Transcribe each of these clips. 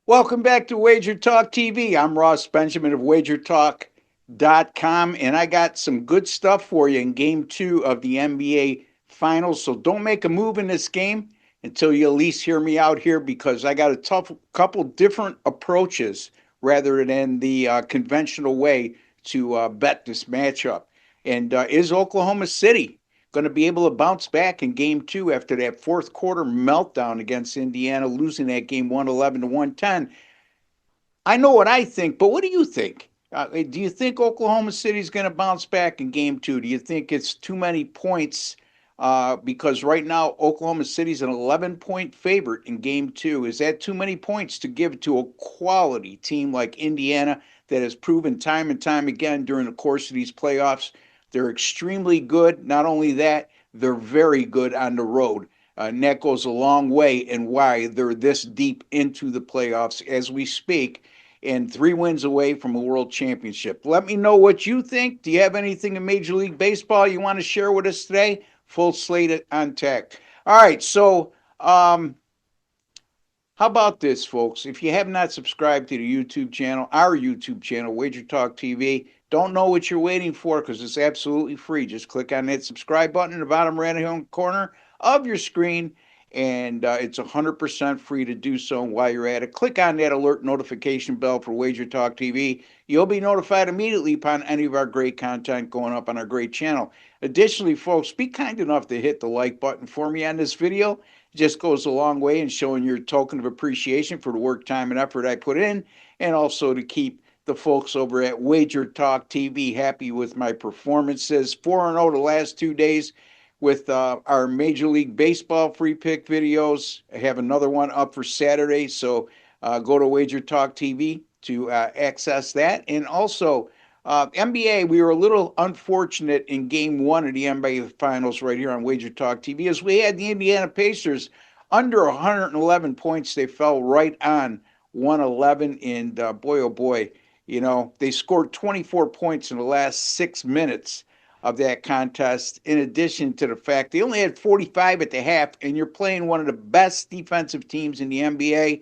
Welcome back to WagerTalk TV. I'm Ross Benjamin of WagerTalk.com, and I got some good stuff for you in game two of the NBA Finals. So don't make a move in this game until you at least hear me out here because I got a tough couple different approaches rather than the conventional way to bet this matchup. And is Oklahoma City going to be able to bounce back in game two after that fourth quarter meltdown against Indiana, losing that game 111 to 110? I know what I think, but what do you think? Do you think Oklahoma City is going to bounce back in game two? Do you think it's too many points? Because right now, Oklahoma City's an 11-point favorite in game two. Is that too many points to give to a quality team like Indiana that has proven time and time again during the course of these playoffs? They're extremely good. Not only that, they're very good on the road. And that goes a long way in why they're this deep into the playoffs as we speak and 3 wins away from a world championship. Let me know what you think. Do you have anything in Major League Baseball you want to share with us today? Full slate on tech. All right, so how about this, folks? If you have not subscribed to the YouTube channel, our YouTube channel, Wager Talk TV, don't know what you're waiting for because it's absolutely free. Just click on that subscribe button in the bottom right hand corner of your screen, and it's 100% free to do so. And while you're at it, click on that alert notification bell for Wager Talk TV. You'll be notified immediately upon any of our great content going up on our great channel. Additionally, folks, be kind enough to hit the like button for me on this video. It just goes a long way in showing your token of appreciation for the work, time, and effort I put in, and also to keep the folks over at Wager Talk TV happy with my performances. 4-0 the last 2 days with our Major League Baseball free pick videos. I have another one up for Saturday, so go to Wager Talk TV to access that. And also, NBA, we were a little unfortunate in game one of the NBA Finals right here on Wager Talk TV as we had the Indiana Pacers under 111 points. They fell right on 111, and boy, oh boy, they scored 24 points in the last 6 minutes of that contest, in addition to the fact they only had 45 at the half, and you're playing one of the best defensive teams in the NBA.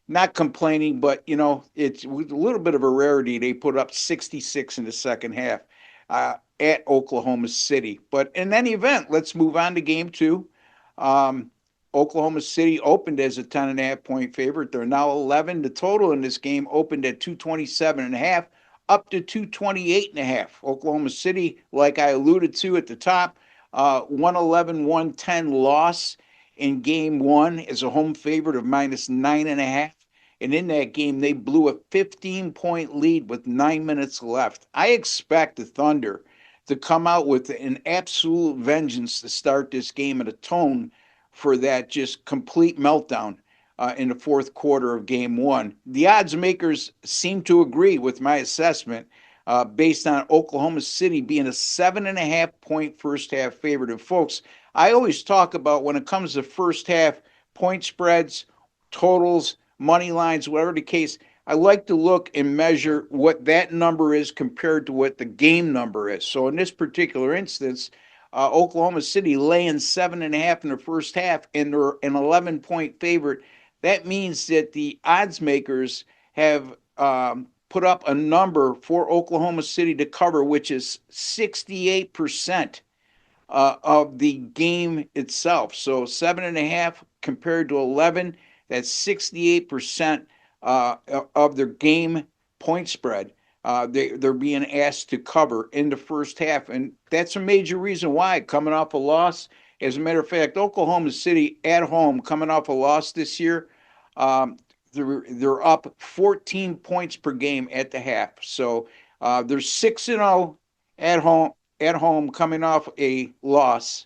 Not complaining, but it's a little bit of a rarity. They put up 66 in the second half at Oklahoma City. But in any event, let's move on to game two. Um, Oklahoma City opened as a 10.5 point favorite. They're now 11. The total in this game opened at 227.5, up to 228.5. Oklahoma City, like I alluded to at the top, 111, 110 loss in game one as a home favorite of -9.5. And in that game, they blew a 15-point lead with 9 minutes left. I expect the Thunder to come out with an absolute vengeance to start this game and atone for that just complete meltdown in the fourth quarter of game one. The odds makers seem to agree with my assessment based on Oklahoma City being a 7.5 point first half favorite. And folks, I always talk about when it comes to first half point spreads, totals, money lines, whatever the case, I like to look and measure what that number is compared to what the game number is. So in this particular instance, Oklahoma City laying 7.5 in the first half, and they're an 11-point favorite. That means that the odds makers have put up a number for Oklahoma City to cover, which is 68% of the game itself. So 7.5 compared to 11, that's 68% of their game point spread. They're being asked to cover in the first half, and that's a major reason why. Coming off a loss, as a matter of fact, Oklahoma City at home, coming off a loss this year, um, they're up 14 points per game at the half. So they're 6-0 at home. At home, coming off a loss,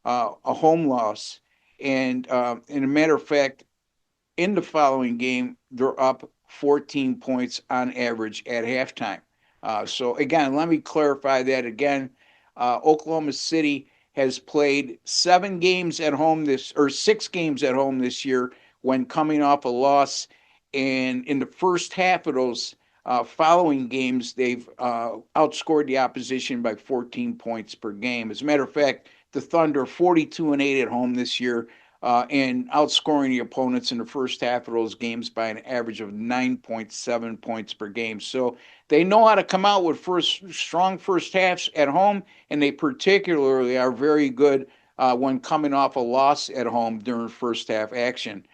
a home loss, and in a matter of fact, in the following game, they're up 14 points on average at halftime. So, again, let me clarify that again. Oklahoma City has played 7 games at home or 6 games at home this year when coming off a loss. And in the first half of those following games, they've outscored the opposition by 14 points per game. As a matter of fact, the Thunder 42-8 at home this year, and outscoring the opponents in the first half of those games by an average of 9.7 points per game. So they know how to come out with strong first halves at home, and they particularly are very good when coming off a loss at home during first half action.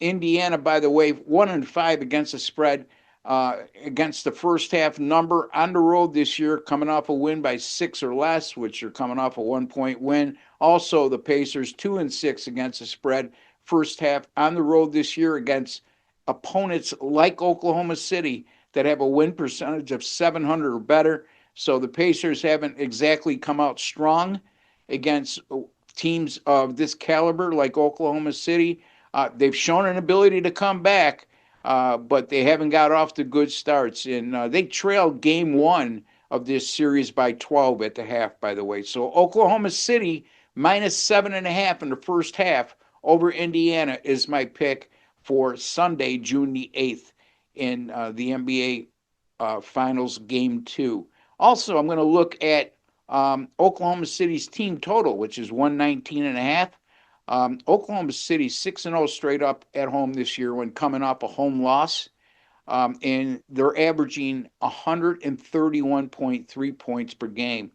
Indiana, by the way, 1-5 against the spread. Against the first half number on the road this year, coming off a win by 6 or less, which are coming off a 1-point win. Also, the Pacers 2-6 against the spread first half on the road this year against opponents like Oklahoma City that have a win percentage of 700 or better. So the Pacers haven't exactly come out strong against teams of this caliber like Oklahoma City. They've shown an ability to come back, but they haven't got off to good starts. And they trailed game one of this series by 12 at the half, by the way. So Oklahoma City minus 7.5 in the first half over Indiana is my pick for Sunday, June the 8th in the NBA Finals Game 2. Also, I'm going to look at Oklahoma City's team total, which is 119.5. Oklahoma City 6-0 straight up at home this year when coming off a home loss. And they're averaging 131.3 points per game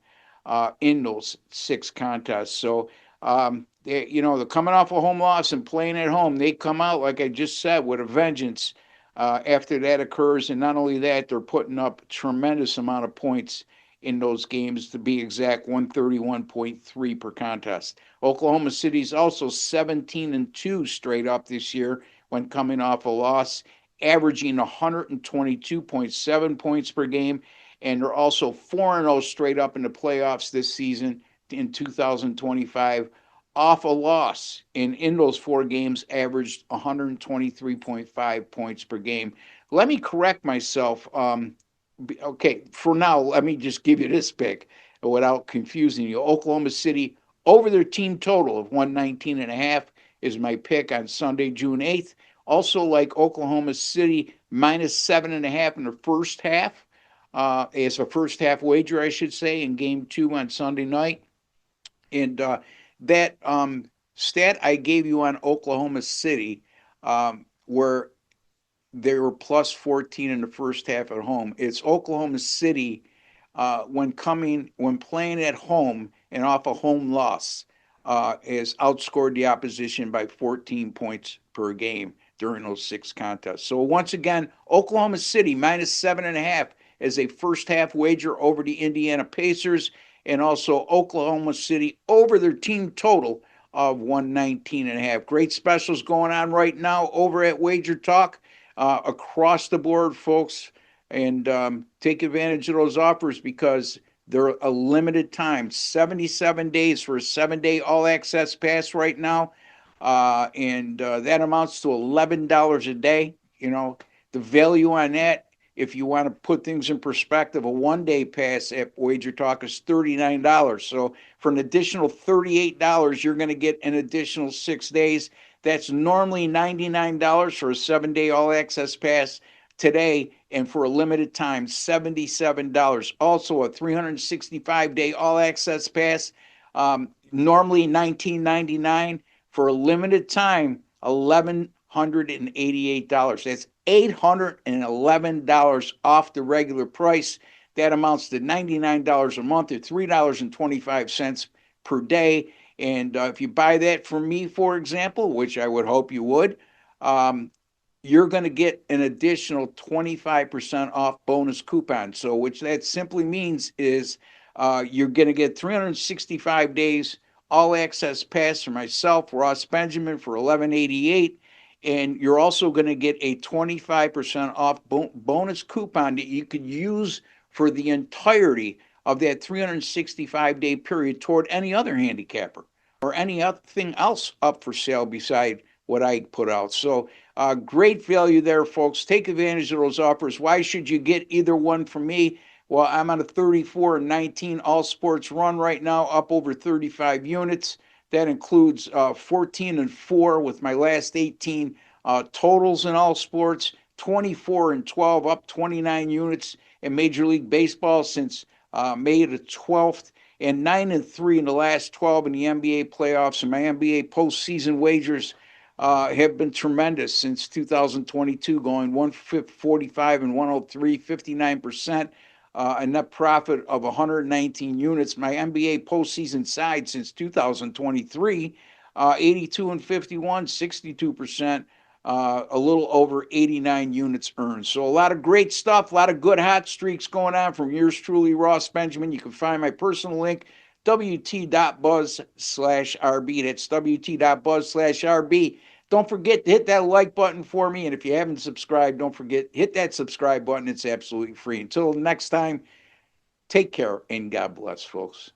in those 6 contests. So, they're coming off a home loss and playing at home. They come out, like I just said, with a vengeance after that occurs. And not only that, they're putting up a tremendous amount of points in those games, to be exact, 131.3 per contest. Oklahoma City's also 17-2 straight up this year when coming off a loss, averaging 122.7 points per game, and they're also 4-0 straight up in the playoffs this season in 2025 off a loss, and in those 4 games averaged 123.5 points per game. Let me correct myself. Okay, for now, let me just give you this pick without confusing you. Oklahoma City over their team total of 119.5 is my pick on Sunday, June 8th. Also, like Oklahoma City minus 7.5 in the first half, as a first half wager, I should say, in game 2 on Sunday night. And that stat I gave you on Oklahoma City, where they were plus 14 in the first half at home. It's Oklahoma City when playing at home and off a home loss, has outscored the opposition by 14 points per game during those 6 contests. So once again, Oklahoma City minus 7.5 as a first half wager over the Indiana Pacers, and also Oklahoma City over their team total of 119.5. Great specials going on right now over at WagerTalk. Across the board, folks, and take advantage of those offers because they're a limited time, 77 days for a 7-day all-access pass right now, and that amounts to $11 a day. The value on that, if you want to put things in perspective, a 1-day pass at WagerTalk is $39. So for an additional $38, you're going to get an additional 6 days. That's normally $99 for a 7-day all-access pass today, and for a limited time, $77. Also, a 365-day all-access pass, normally $19.99. For a limited time, $1,188. That's $811 off the regular price. That amounts to $99 a month, or $3.25 per day. And if you buy that from me, for example, which I would hope you would, you're going to get an additional 25% off bonus coupon. So which that simply means is you're going to get 365 days all access pass for myself, Ross Benjamin, for $11.88. And you're also going to get a 25% off bonus coupon that you could use for the entirety of that 365-day period toward any other handicapper or anything else up for sale beside what I put out. So great value there, folks. Take advantage of those offers. Why should you get either one from me? Well, I'm on a 34-19 all sports run right now, up over 35 units. That includes 14-4 with my last 18 totals in all sports, 24-12, up 29 units in Major League Baseball since May the 12th. and 9-3 in the last 12 in the NBA playoffs. And my NBA postseason wagers have been tremendous since 2022, going 145 and 103, 59%. A net profit of 119 units. My NBA postseason side since 2023, 82 and 51, 62%, a little over 89 units earned. So a lot of great stuff, a lot of good hot streaks going on from yours truly, Ross Benjamin. You can find my personal link, wt.buzz/RB. That's wt.buzz/RB. Don't forget to hit that like button for me. And if you haven't subscribed, don't forget, hit that subscribe button. It's absolutely free. Until next time, take care and God bless, folks.